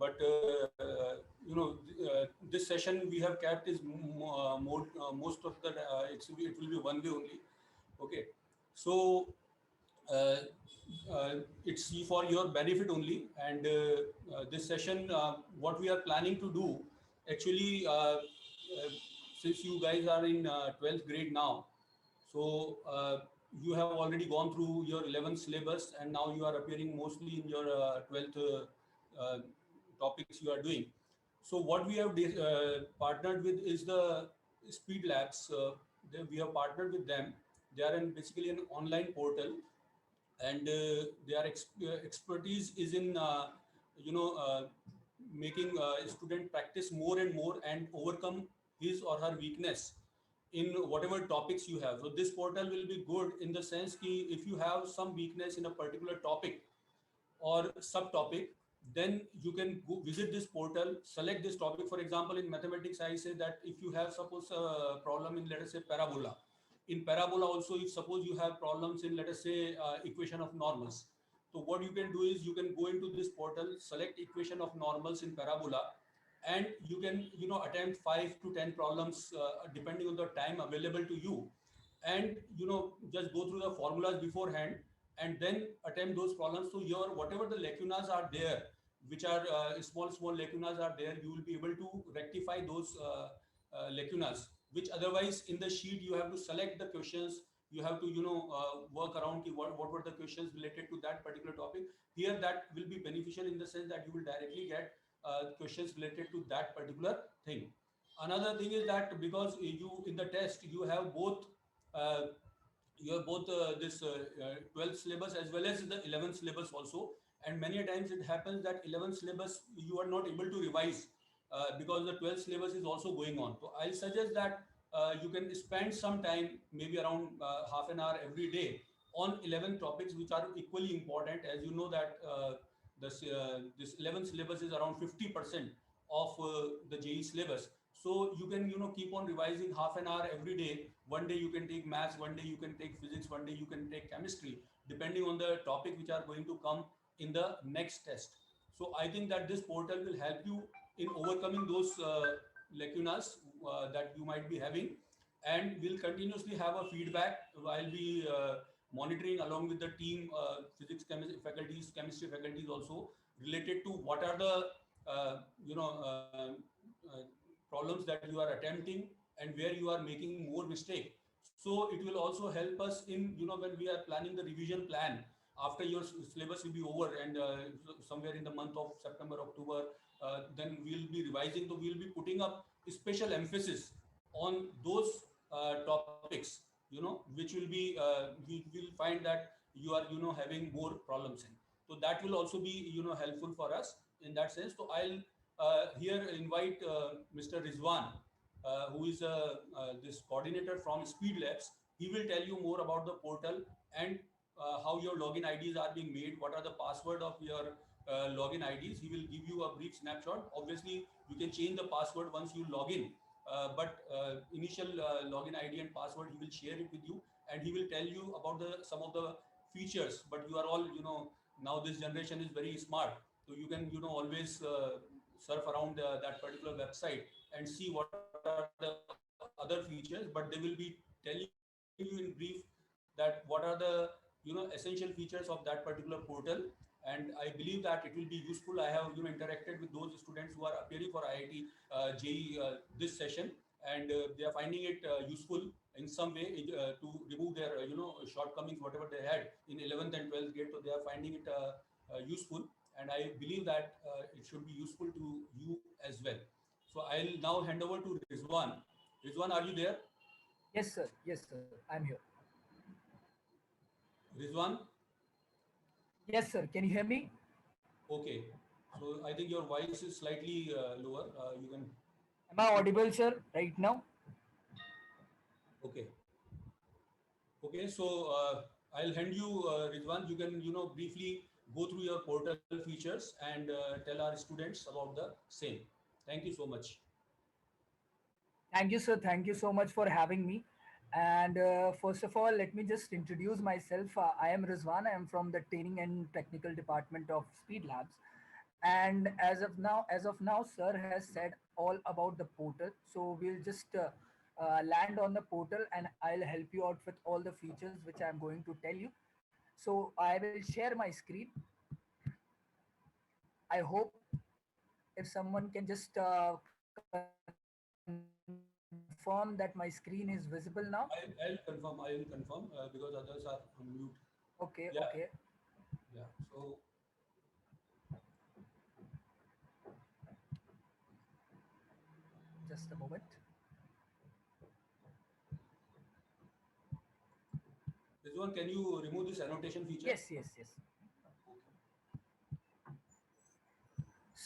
but this session we have kept is most of the it will be one way only. Okay, so uh, it's for your benefit only. And this session, what we are planning to do, actually, since you guys are in 12th grade now, so you have already gone through your 11th syllabus, and now you are appearing mostly in your 12th topics you are doing. So what we have partnered with is the Speed Labs. We have partnered with them. They are basically an online portal, and their expertise is in you know uh, making student practice more and more and overcome his or her weakness in whatever topics you have. So this portal will be good in the sense ki if you have some weakness in a particular topic or subtopic, then you can go visit this portal, select this topic. For example, in mathematics, I say that if you have suppose a problem in, let us say, parabola, in parabola also, if suppose you have problems in, let us say, equation of normals, so what you can do is you can go into this portal, select equation of normals in parabola, and you can attempt 5 to 10 problems depending on the time available to you, and just go through the formulas beforehand, and then attempt those problems. So your whatever the lacunas are there, which are small lacunas are there, you will be able to rectify those lacunas, which otherwise in the sheet you have to select the questions, you have to work around what were the questions related to that particular topic. Here that will be beneficial in the sense that you will directly get questions related to that particular thing. Another thing is that because you in the test uh, you have both this 12th syllabus as well as the 11th syllabus also, and many times it happens that 11th syllabus you are not able to revise because the 12th syllabus is also going on. So I'll suggest that you can spend some time, maybe around half an hour every day, on 11 topics which are equally important. As you know that this 11th syllabus is around 50% of the JE syllabus. So you can keep on revising half an hour every day. One day you can take maths, one day you can take physics, one day you can take chemistry, depending on the topic which are going to come in the next test. So I think that this portal will help you in overcoming those lacunas that you might be having, and we'll continuously have a feedback. I'll be monitoring along with the team, physics chemistry faculties, chemistry faculties also, related to what are the uh, you know uh, problems that you are attempting and where you are making more mistake. So it will also help us in when we are planning the revision plan after your syllabus will be over, and somewhere in the month of September, October, then we'll be revising. So we'll be putting up special emphasis on those topics, which will be we will find that you are having more problems in. So that will also be helpful for us in that sense. So I'll here invite Mr. Rizwan, who is this coordinator from Speed Labs. He will tell you more about the portal and how your login IDs are being made, what are the password of your login IDs. He will give you a brief snapshot. Obviously, you can change the password once you log in, but initial login ID and password, he will share it with you, and he will tell you about the some of the features. But you are all, now this generation is very smart, so you can always surf around that particular website and see what are the other features. But they will be telling you in brief that what are the essential features of that particular portal. And I believe that it will be useful. I have interacted with those students who are appearing for IIT JEE this session, and they are finding it useful in some way to remove their shortcomings whatever they had in 11th and 12th grade. So they are finding it useful, and I believe that it should be useful to you as well. So I'll now hand over to Rizwan. Rizwan, are you there? Yes, sir. Yes, sir. I'm here. Rizwan? Yes, sir. Can you hear me? Okay. So I think your voice is slightly lower. You can. Am I audible, sir, right now? Okay. Okay. So I'll hand you, Rizwan. You can, briefly go through your portal features and tell our students about the same. Thank you so much. Thank you, sir. Thank you so much for having me. And first of all, let me just introduce myself. I am Rizwan. I am from the Training and Technical Department of Speed Labs. And as of now sir has said all about the portal, so we'll just land on the portal and I'll help you out with all the features which I'm going to tell you. So I will share my screen. I hope if someone can just confirm that my screen is visible now. I'll confirm. I will confirm because others are on mute. Okay, Yeah, okay, yeah. So just a moment. this one, can you remove this annotation feature? Yes, yes, yes.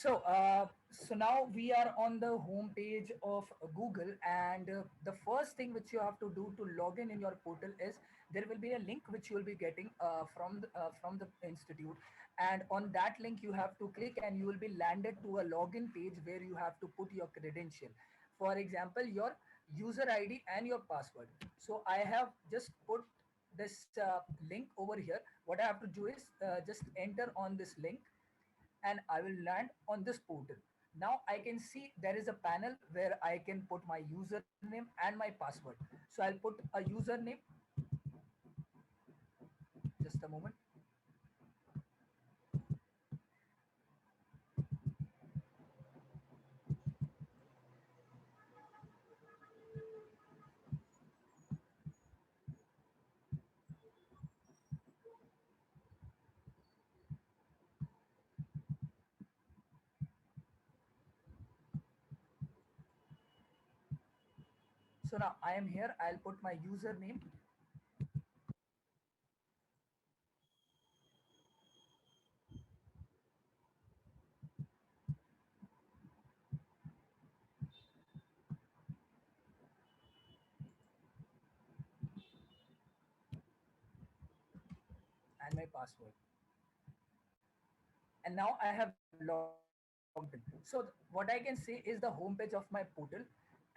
Okay. So now we are on the home page of Google, and the first thing which you have to do to log in your portal is there will be a link which you will be getting from the institute, and on that link you have to click, and you will be landed to a login page where you have to put your credential. For example, your user ID and your password. So I have just put this link over here. What I have to do is just enter on this link and I will land on this portal. Now I can see there is a panel where I can put my username and my password. So I'll put a username, just a moment. So now I am here. I'll put my username and my password. And now I have logged in. So what I can see is the homepage of my portal.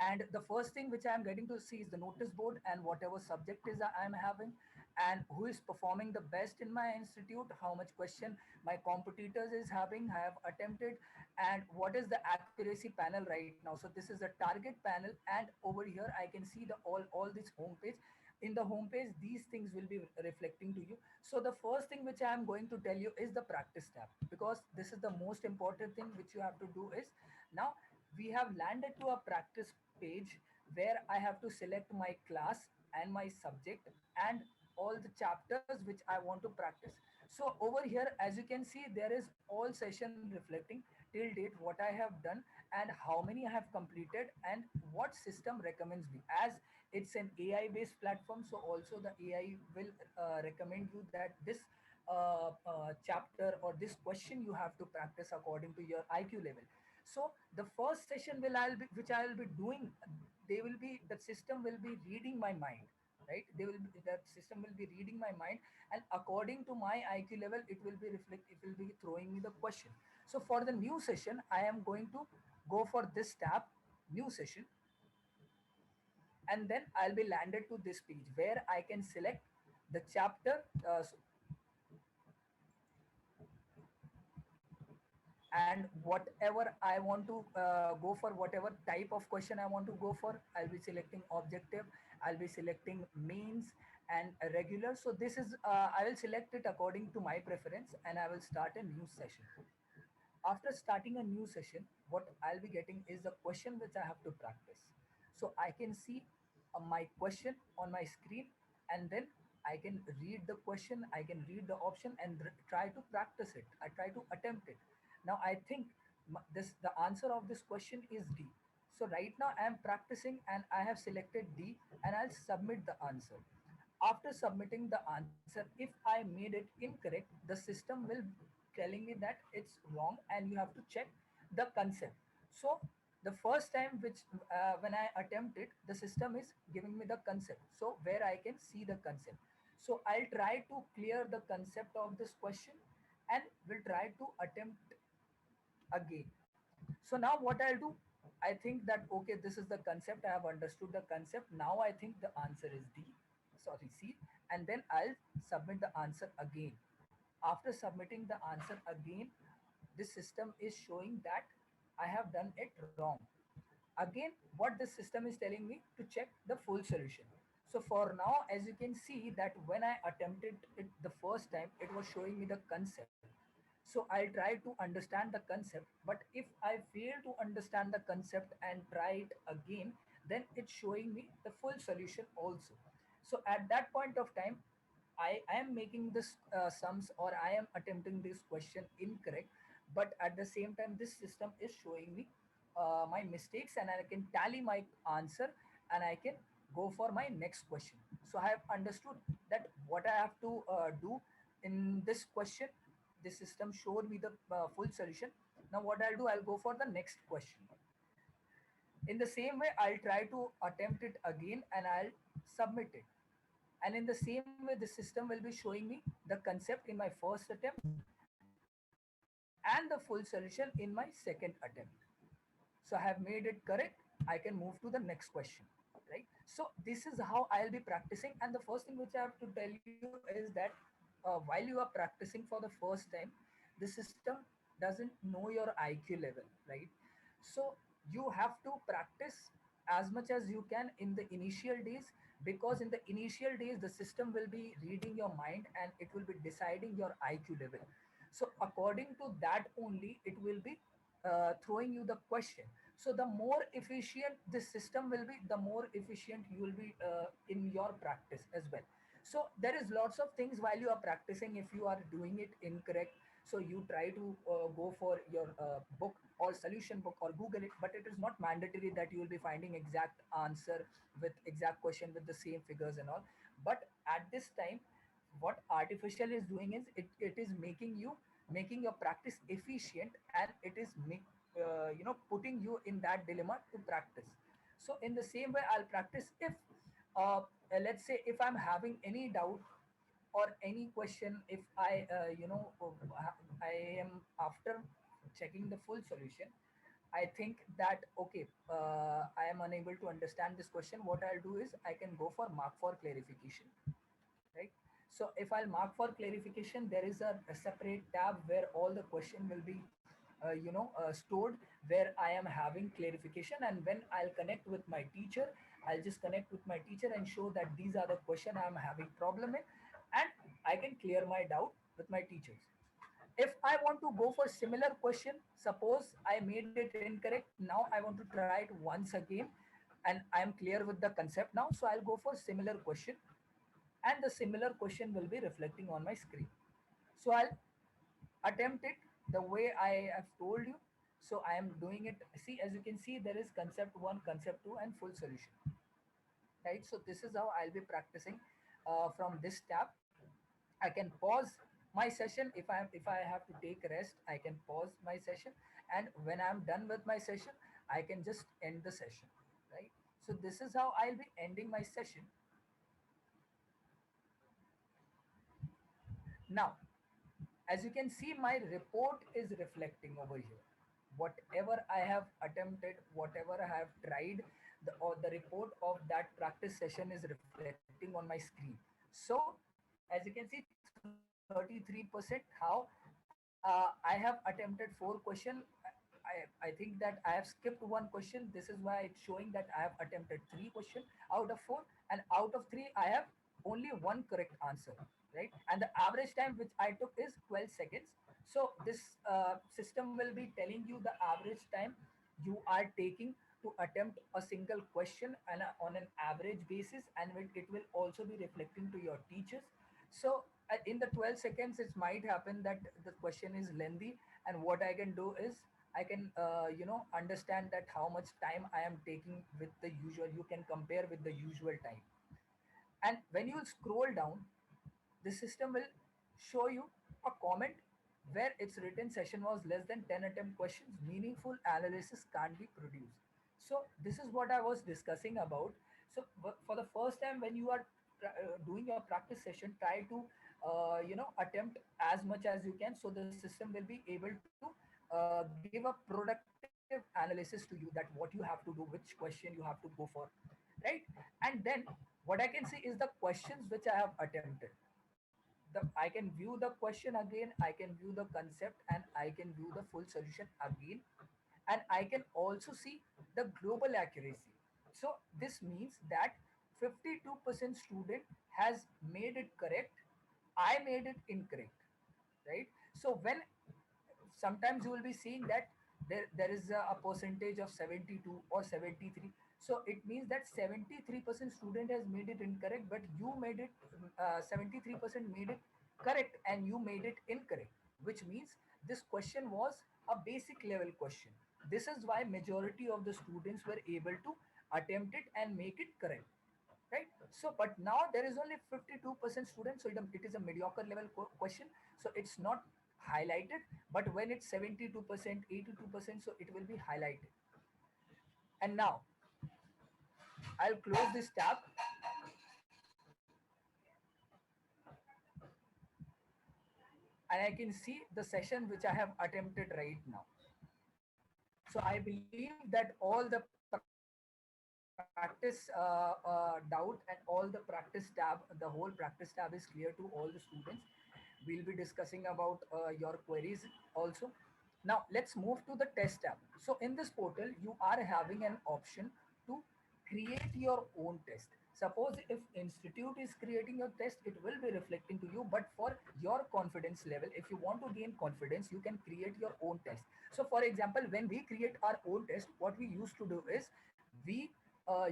And the first thing which I am getting to see is the notice board and whatever subject is I am having, and who is performing the best in my institute, how much question my competitors is having, I have attempted, and what is the accuracy panel right now. So this is the target panel, and over here I can see the all this homepage. In the homepage these things will be reflecting to you. So the first thing which I am going to tell you is the practice tab, because this is the most important thing which you have to do is now we have landed to a practice page where I have to select my class and my subject and all the chapters which I want to practice. So over here, as you can see, there is all session reflecting till date what I have done and how many I have completed and what system recommends me. As it's an AI based platform, so also the AI will recommend you that this chapter or this question you have to practice according to your IQ level. So the first session which I will be doing, they will be the system will be reading my mind, right? That system will be reading my mind, and according to my IQ level, it will be throwing me the question. So for the new session, I am going to go for this tab, new session, and then I'll be landed to this page where I can select the chapter. And whatever I want to go for, whatever type of question I want to go for, I'll be selecting objective, I'll be selecting mains and a regular. So this is I will select it according to my preference, and I will start a new session. After starting a new session, what I'll be getting is the question which I have to practice. So I can see my question on my screen, and then I can read the question, I can read the option and try to practice it. I try to attempt it. Now I think this the answer of this question is D. So right now I am practicing and I have selected D, and I'll submit the answer. After submitting the answer, if I made it incorrect, the system will telling me that it's wrong and you have to check the concept. So the first time which when I attempt it, the system is giving me the concept, so where I can see the concept. So I'll try to clear the concept of this question and will try to attempt again. So now what I'll do, I think that okay, this is the concept, I have understood the concept. Now I think the answer is D, sorry, C, and then I'll submit the answer again. After submitting the answer again, this system is showing that I have done it wrong. Again, what this system is telling me to check the full solution. So for now, as you can see that when I attempted it the first time, it was showing me the concept. So I'll try to understand the concept, but if I fail to understand the concept and try it again, then it's showing me the full solution also. So at that point of time, I am making this sums, or I am attempting this question incorrect, but at the same time, this system is showing me my mistakes, and I can tally my answer, and I can go for my next question. So I have understood that what I have to do in this question. This system showed me the full solution. Now what I'll do, I'll go for the next question. In the same way, I'll try to attempt it again and I'll submit it. And in the same way, the system will be showing me the concept in my first attempt and the full solution in my second attempt. So I have made it correct. I can move to the next question, right? So this is how I'll be practicing. And the first thing which I have to tell you is that while you are practicing for the first time, the system doesn't know your IQ level, right? So you have to practice as much as you can in the initial days, because in the initial days the system will be reading your mind and it will be deciding your IQ level. So according to that only it will be throwing you the question. So the more efficient this system will be, the more efficient you will be in your practice as well. So there is lots of things while you are practicing. If you are doing it incorrect, so you try to go for your book or solution book or Google it, but it is not mandatory that you will be finding exact answer with exact question with the same figures and all. But at this time, what artificial is doing is it is making your practice efficient, and it is putting you in that dilemma to practice. So in the same way, I'll practice. If let's say if I'm having any doubt or any question, if I am after checking the full solution, I think that okay, I am unable to understand this question. What I'll do is I can go for mark for clarification, right? So if I'll mark for clarification, there is a separate tab where all the question will be stored, where I am having clarification. And when I'll connect with my teacher, I'll just connect with my teacher and show that these are the question I'm having problem in, and I can clear my doubt with my teachers. If I want to go for similar question, suppose I made it incorrect, now I want to try it once again, and I am clear with the concept now, so I'll go for similar question, and the similar question will be reflecting on my screen. So I'll attempt it the way I have told you. So I am doing it. See, as you can see, there is concept one, concept two, and full solution, right? So this is how I'll be practicing from this tab. I can pause my session. If I have to take a rest, I can pause my session, and when I'm done with my session, I can just end the session, right? So this is how I'll be ending my session. Now, as you can see, my report is reflecting over here. Whatever I have attempted, whatever I have tried, the report of that practice session is reflecting on my screen. So as you can see, 33%. How I have attempted 4 questions. I think that I have skipped one question. This is why it's showing that I have attempted 3 questions out of 4, and out of 3 I have only one correct answer, right? And the average time which I took is 12 seconds. So this system will be telling you the average time you are taking to attempt a single question, and on an average basis, and it will also be reflecting to your teachers. So in the 12 seconds, it might happen that the question is lengthy, and what I can do is I can understand that how much time I am taking with the usual. You can compare with the usual time, and when you scroll down, the system will show you a comment where its written session was less than 10 attempt questions, meaningful analysis can't be produced. So this is what I was discussing about. So for the first time when you are doing your practice session, try to attempt as much as you can, so the system will be able to give a productive analysis to you, that what you have to do, which question you have to go for, right? And then what I can see is the questions which I have attempted. I can view the question again, I can view the concept, and I can view the full solution again, and I can also see the global accuracy. So this means that 52% student has made it correct, I made it incorrect, right? So when sometimes you will be seeing that there is a percentage of 72 or 73, so it means that 73% student has made it incorrect, but you made it 73% made it correct and you made it incorrect, which means this question was a basic level question. This is why majority of the students were able to attempt it and make it correct, right? So but now there is only 52% students, so it is a mediocre level question, so it's not highlighted. But when it's 72%, 82%, so it will be highlighted. And now I'll close this tab and I can see the session which I have attempted right now. So I believe that all the practice doubt and all the practice tab, the whole practice tab is clear to all the students. We'll be discussing about your queries also. Now let's move to the test tab. So in this portal, you are having an option to create your own test. Suppose if institute is creating your test, it will be reflecting to you, but for your confidence level, if you want to gain confidence, you can create your own test. So for example, when we create our own test, what we used to do is we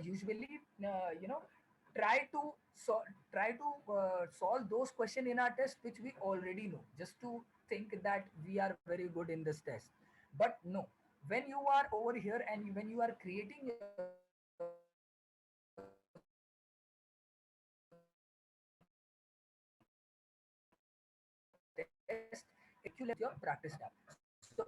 usually try to try to solve those questions in our test which we already know, just to think that we are very good in this test. But no, when you are over here and when you are creating your test, it will be very difficult to you to solve those questions in your test. So what you have to do is you have to select your practice tab. So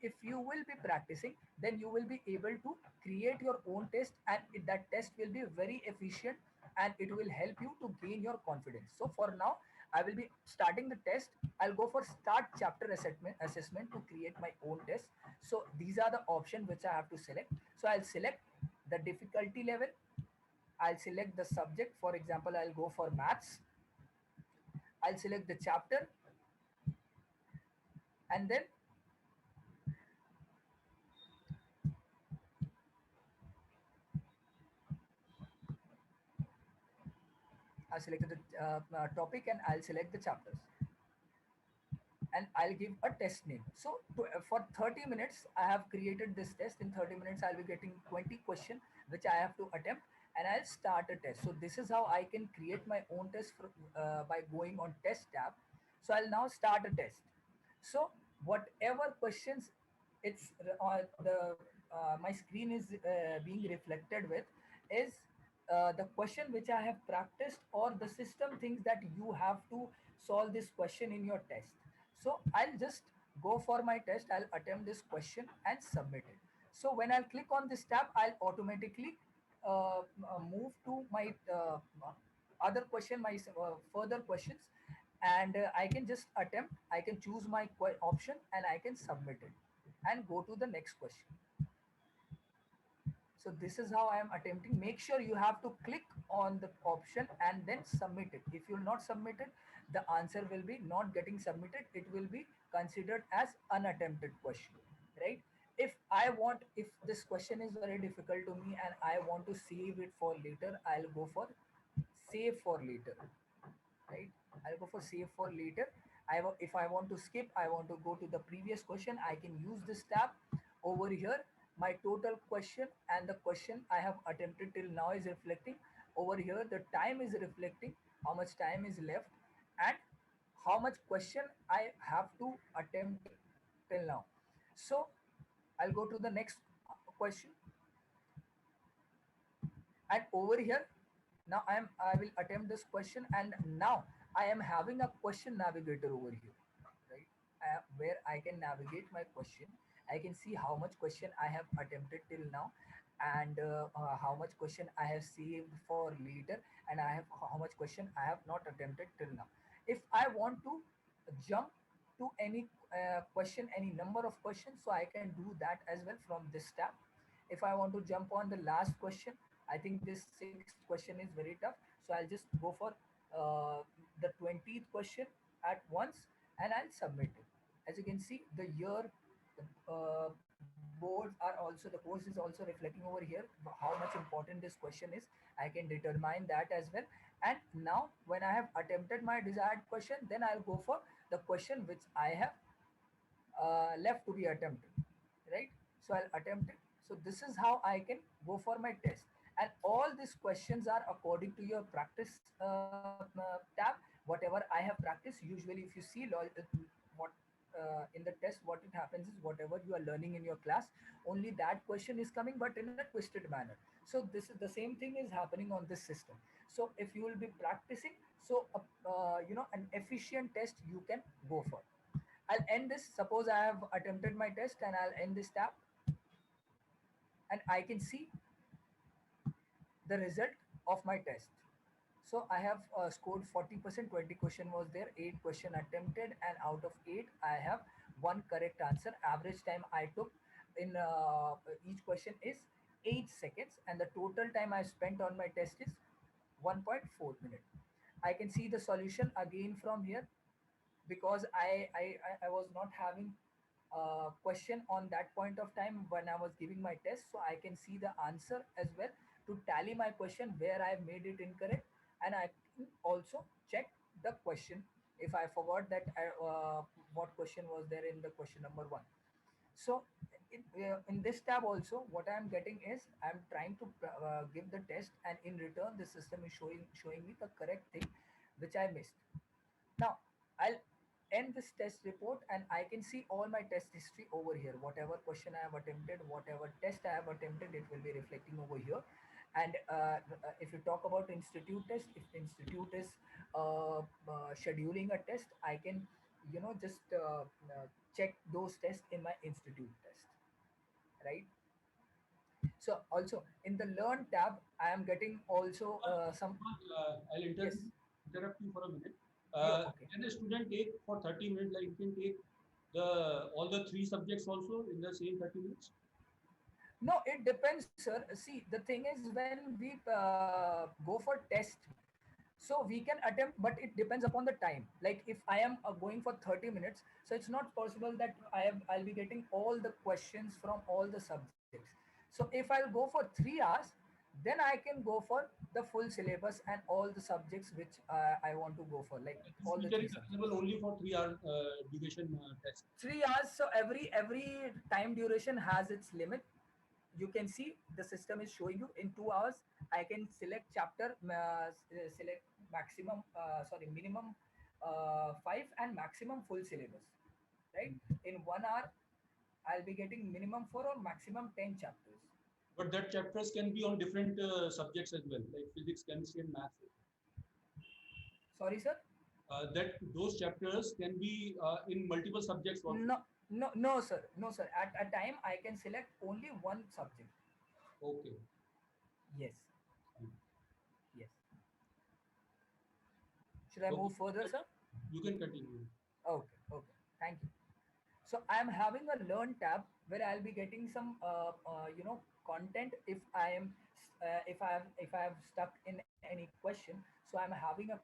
if you will be practicing, then you will be able to create your own test, and that test will be very efficient and it will help you to gain your confidence. So for now, I will be starting the test. I'll go for start chapter assessment to create my own test. So these are the options which I have to select. So I'll select the difficulty level, I'll select the subject. For example, I'll go for maths. I'll select the chapter, and then I selected the topic and I'll select the chapters and I'll give a test name. So for 30 minutes, I have created this test. In 30 minutes, I'll be getting 20 questions which I have to attempt, and I'll start a test. So this is how I can create my own test by going on test tab. So I'll now start a test. So whatever questions it's the my screen is being reflected with is the question which I have practiced, or the system thinks that you have to solve this question in your test. So I'll just go for my test, I'll attempt this question and submit it. So when I'll click on this tab, I'll automatically move to my other question, my further questions, and I can just attempt, I can choose my option and I can submit it and go to the next question. So this is how I am attempting. Make sure you have to click on the option and then submit it. If you'll not submit it, the answer will be not getting submitted. It will be considered as unattempted question, right? If this question is very difficult to me and I want to save it for later, I'll go for save for later, right? I'll go for save for later. If I want to skip, I want to go to the previous question, I can use this tab over here. My total question and the question I have attempted till now is reflecting. Over here, the time is reflecting, how much time is left, and how much question I have to attempt till now. So I'll go to the next question, and over here now I will attempt this question, and now I am having a question navigator over here, right? Where I can navigate my question. I can see how much question I have attempted till now, and how much question I have saved for later, and I have how much question I have not attempted till now. If I want to jump to any question, any number of questions, so I can do that as well from this tab. If I want to jump on the last question, I think this sixth question is very tough, so I'll just go for the 20th question at once and I'll submit it. As you can see, the year, the boards are also, the course is also reflecting over here how much important this question is. I can determine that as well. And now when I have attempted my desired question, then I'll go for the question which I have left to be attempted, right? So I'll attempt it. So this is how I can go for my test. And all these questions are according to your practice tab. Whatever I have practiced, usually if you see what in the test, what it happens is whatever you are learning in your class, only that question is coming, but in a twisted manner. So this is the same thing is happening on this system. So if you will be practicing, so an efficient test you can go for. I'll end this. Suppose I have attempted my test and I'll end this tab and I can see the result of my test. So I have scored 40%, 20 question was there, 8 question attempted, and out of 8, I have one correct answer. Average time I took in each question is 8 seconds, and the total time I spent on my test is 1.4 minutes. I can see the solution again from here because I was not having a question on that point of time when I was giving my test. So I can see the answer as well to tally my question where I made it incorrect. And I can also check the question if I forgot that what question was there in the question number one. So in this tab also, what I'm getting is I'm trying to give the test, and in return, the system is showing me the correct thing which I missed. Now, I'll end this test report and I can see all my test history over here. Whatever question I have attempted, whatever test I have attempted, it will be reflecting over here. And if you talk about institute test, if the institute is scheduling a test, I can, just check those tests in my institute test, right? So also in the learn tab, I am getting also some, I'll yes, interrupt you for a minute. yeah, okay. Can a student take for 30 minutes, like you can take all the 3 subjects also in the same 30 minutes? No, it depends, sir. See, the thing is when we go for test, so we can attempt, but it depends upon the time. Like if I am going for 30 minutes, so it's not possible that I'll be getting all the questions from all the subjects. So if I'll go for 3 hours, then I can go for the full syllabus and all the subjects which I want to go for, like This all the feature three is subjects. available only for 3 hour duration test. 3 hours. So every time duration has its limit. You can see the system is showing you in 2 hours I can select chapter, select maximum, sorry, minimum 5 and maximum full syllabus, right? In 1 hour I'll be getting minimum 4 or maximum 10 chapters. But that chapters can be on different subjects as well, like physics, chemistry, and maths. Sorry, sir. That those chapters can be in multiple subjects also. No, sir. No, sir. At a time I can select only one subject. Okay. Yes. Yes. Should I Okay. move further, sir? You can continue. Okay. Okay. Thank you. So I'm having a learn tab where I'll be getting some content if I am if I have stuck in any question. So I'm having a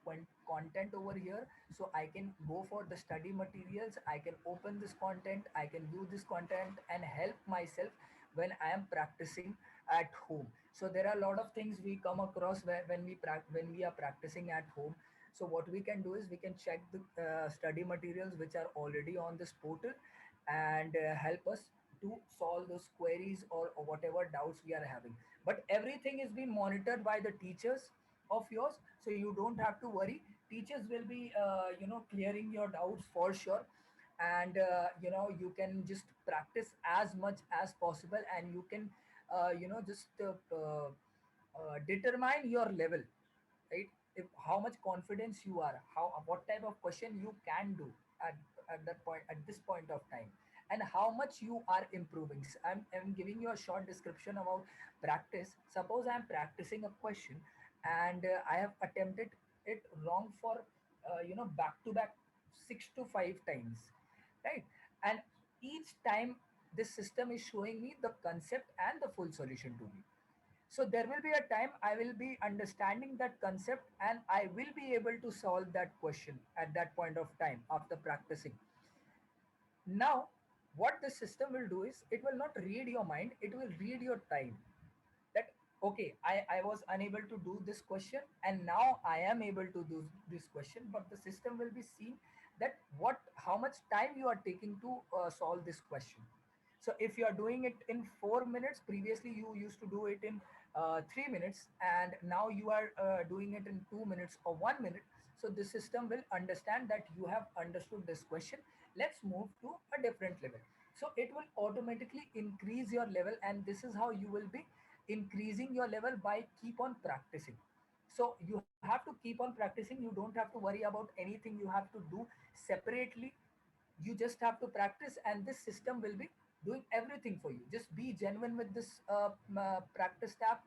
content over here, so I can go for the study materials. I can open this content, I can view this content and help myself when I am practicing at home. So there are a lot of things we come across when we are practicing at home. So what we can do is we can check the study materials which are already on this portal and help us to solve those queries or whatever doubts we are having. But everything is being monitored by the teachers of yours, so you don't have to worry. Teachers will be clearing your doubts for sure. And you can just practice as much as possible, and you can just determine your level, right? If how much confidence you are, how what type of question you can do at, that point, at this point of time, and how much you are improving. I'm giving you a short description about practice. Suppose I'm practicing a question and I have attempted it wrong for back to back 6 to 5 times, right? And each time this system is showing me the concept and the full solution to me. So there will be a time I will be understanding that concept and I will be able to solve that question at that point of time after practicing. Now, what the system will do is it will not read your mind, it will read your time. That okay, I was unable to do this question and now I am able to do this question, but the system will be seeing that what how much time you are taking to solve this question. So if you are doing it in 4 minutes, previously you used to do it in 3 minutes, and now you are doing it in 2 minutes or 1 minute. So the system will understand that you have understood this question. Let's move to a different level. So it will automatically increase your level, and this is how you will be increasing your level by keep on practicing. So you have to keep on practicing. You don't have to worry about anything you have to do separately. You just have to practice and this system will be doing everything for you. Just be genuine with this practice tab,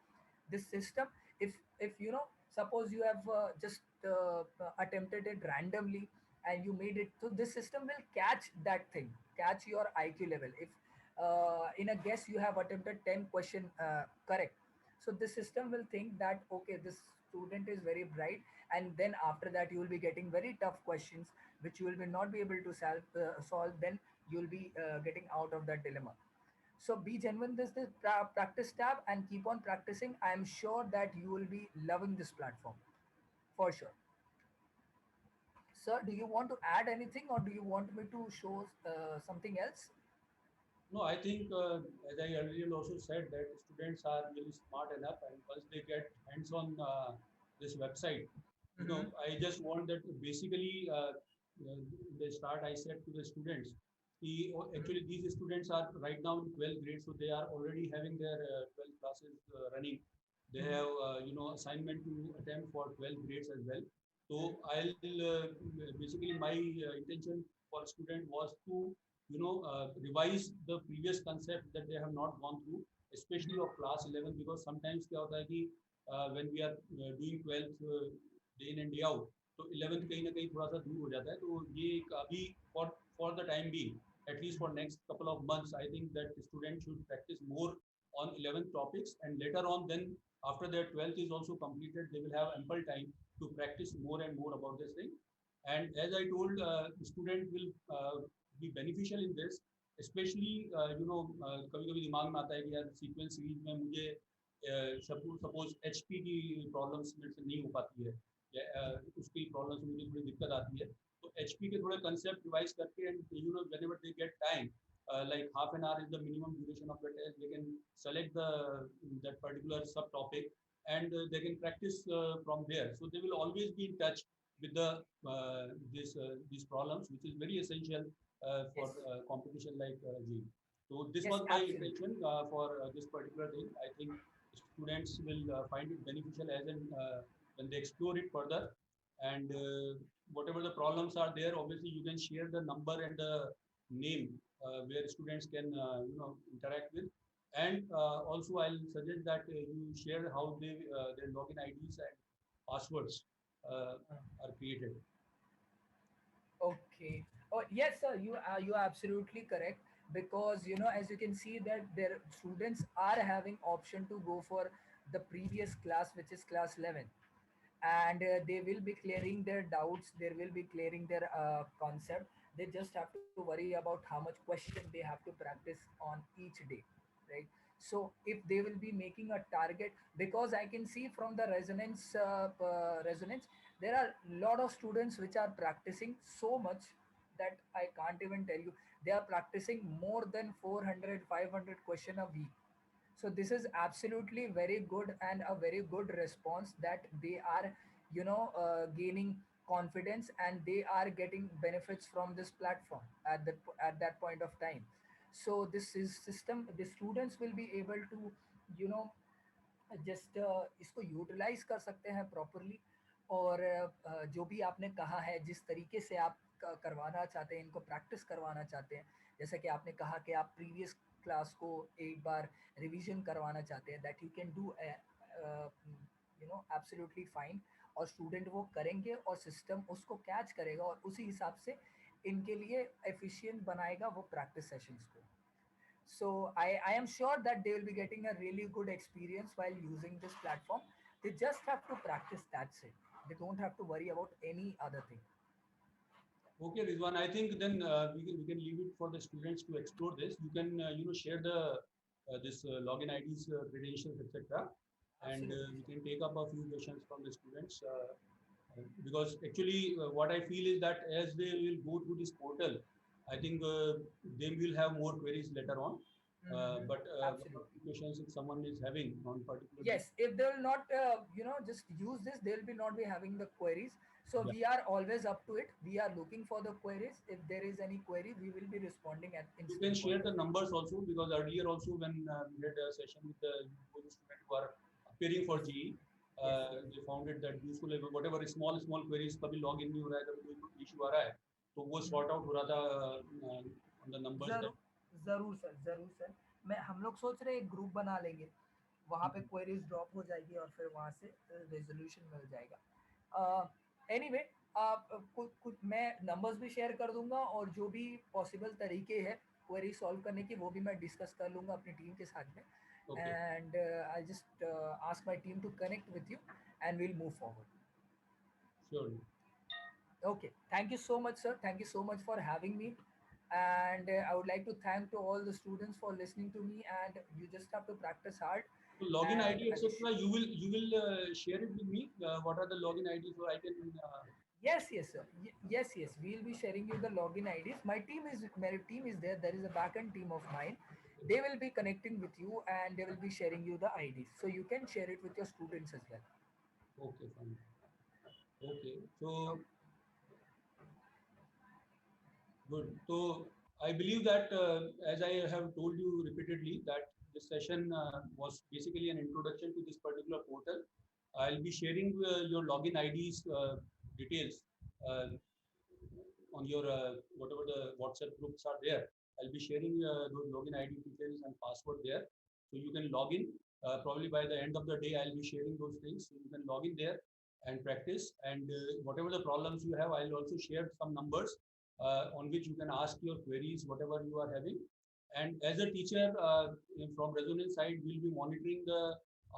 this system. If you know, suppose you have just attempted it randomly and you made it, so this system will catch that thing, catch your IQ level. If in a guess you have attempted 10 question correct, so the system will think that okay, this student is very bright, and then after that you will be getting very tough questions which you will be not be able to solve. Then you will be getting out of that dilemma. So be genuine this practice tab and keep on practicing. I am sure that you will be loving this platform for sure. Sir, do you want to add anything or do you want me to show something else? No, I think, as I earlier also said, that students are really smart enough, and once they get hands on this website, Mm-hmm. I just want that basically, in the start, I said to the students, actually, Mm-hmm. these students are right now in 12th grade, so they are already having their 12 classes running. They have, assignment to attempt for 12 grades as well. So I'll basically my intention for student was to revise the previous concept that they have not gone through, especially of class 11, because sometimes क्या होता है कि when we are doing 12th day in and day out, तो 11th कहीं ना कहीं थोड़ा सा दूर हो जाता है. तो ये अभी for the time being, at least for next couple of months, I think that students should practice more on 11th topics, and later on, then after their 12th is also completed, they will have ample time to practice more and more about this thing. And as I told, student will be beneficial in this, especially कभी कभी दिमाग में आता है कि यार sequence series में मुझे सपोज एचपी की प्रॉब्लम्स मेरे से नहीं हो पाती है, या उसकी प्रॉब्लम्स में मुझे थोड़ी दिक्कत आती है, तो एचपी के थोड़े कंसेप्ट रिवाइज करके, and whenever they get time, like half an hour is the minimum duration of the test, they can select that particular subtopic, and they can practice from there. So they will always be in touch with these problems, which is very essential for Yes. competition like G. So this Yes, was my absolutely. intention for this particular thing. I think students will find it beneficial as in when they explore it further, and whatever the problems are there, obviously you can share the number and the name where students can interact with. And also I'll suggest that you share how their login IDs and passwords are created. Okay. Oh, yes, sir. You are absolutely correct, because you know, as you can see that their students are having option to go for the previous class, which is class 11, and they will be clearing their doubts. They will be clearing their concept. They just have to worry about how much question they have to practice on each day, right? So if they will be making a target, because I can see from the resonance, there are a lot of students which are practicing so much that I can't even tell you. They are practicing more than 400, 500 question a week. So this is absolutely very good and a very good response that they are, gaining confidence and they are getting benefits from this platform at that point of time. So this is system, the students will be able to, you know just इसको utilise कर सकते हैं properly. और जो भी आपने कहा है, जिस तरीके से आप करवाना चाहते हैं, इनको प्रैक्टिस करवाना चाहते हैं, जैसे कि आपने कहा कि आप प्रीवियस क्लास को एक बार रिवीजन करवाना चाहते हैं, that you can do absolutely fine. और स्टूडेंट वो करेंगे और सिस्टम उसको कैच करेगा और उसी हिसाब से इनके लिए एफिशिएंट बनाएगा वो प्रैक्टिस सेशंस को. So I am sure that they will be getting a really good experience while using this platform. They just have to practice, that's it. They don't have to worry about any other thing. Okay, Rizwan, I think then we can leave it for the students to explore this. You can share the this login IDs, credentials, etc. And Absolutely, we sir. can take up a few questions from the students. Because actually what I feel is that as they will go through this portal, I think they will have more queries later on. Mm-hmm. But one of Absolutely. the questions if someone is having on particular day, Yes, if they will not, just use this, they'll be not be having the queries. So yeah, we are always up to it. We are looking for the queries. If there is any query, we will be responding at you can instant share point the of time. numbers also because earlier also when we had a session with the students who are appearing for Yes, GE, yes, they found it that useful है whatever small queries कभी log in नहीं हो रहा है कभी कोई issue आ रहा है तो वो yes. sort out हो रहा था on the numbers that जरूर जरूर सर, जरूर सर। मैं हम लोग सोच रहे हैं एक ग्रुप बना लेंगे, वहाँ पे क्वेरीज ड्रॉप हो जाएगी और फिर वहाँ से रेजोल्यूशन मिल जाएगा। एनीवे, आप कुछ कुछ मैं नंबर्स भी शेयर कर दूंगा और जो भी पॉसिबल तरीके हैं क्वेरी सॉल्व करने की वो भी मैं डिस्कस कर लूंगा अपनी टीम के साथ में। okay and I just ask my team to connect with you एंड we'll move forward. sure. Okay, thank you so much, sir. Thank you so much for having me. And I would like to thank to all the students for listening to me. And you just have to practice hard. So login And ID I wish etc. You will share it with me. What are the login IDs so I can yes, yes, sir. Yes, yes. We'll be sharing you the login IDs. My team is there. There is a backend team of mine. They will be connecting with you and they will be sharing you the IDs. So you can share it with your students as well. okay fine. Okay, so good. So I believe that as I have told you repeatedly that this session was basically an introduction to this particular portal. I'll be sharing your login IDs details uh, on your whatever the WhatsApp groups are there. I'll be sharing those login ID details and password there, so you can log in. Probably by the end of the day, I'll be sharing those things, so you can log in there and practice. And whatever the problems you have, I'll also share some numbers on which you can ask your queries, whatever you are having. And as a teacher from Resonance side, we'll be monitoring the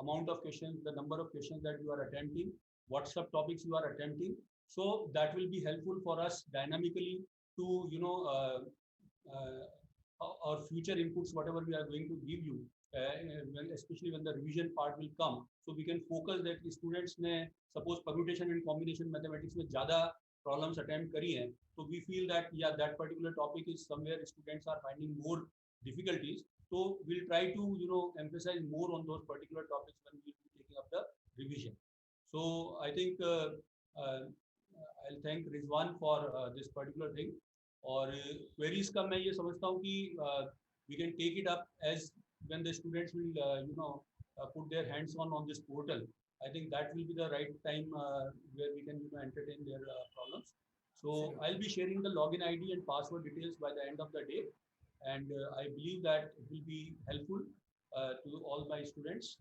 amount of questions, the number of questions that you are attempting, what subtopics you are attempting, so that will be helpful for us dynamically to our future inputs whatever we are going to give you, especially when the revision part will come, so we can focus that students ne suppose permutation and combination mathematics mein zyada problems attempt kari hai, so we feel that yeah that particular topic is somewhere students are finding more difficulties, so we'll try to emphasize more on those particular topics when we'll be taking up the revision. So I think uh, I'll thank Rizwan for this particular thing. और queries का मैं ये समझता हूँ कि we can take it up as when the students will put their hands on this portal. I think that will be the right time where we can entertain their problems. So Absolutely. I'll be sharing the login ID and password details by the end of the day, and I believe that it will be helpful to all my students,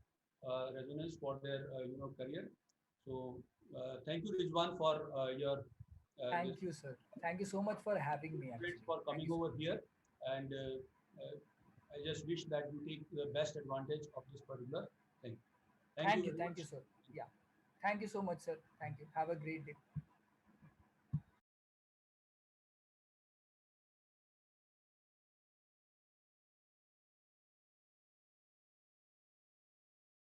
Resonance for their career. So thank you, Rizwan, for your this Thank you, sir. Thank you so much for having me, students actually. for Thank coming you so over much. here, and I just wish that you take the best advantage of this particular thing. Thank you very Thank you, much. sir. Yeah. Thank you so much, sir. Thank you. Have a great day.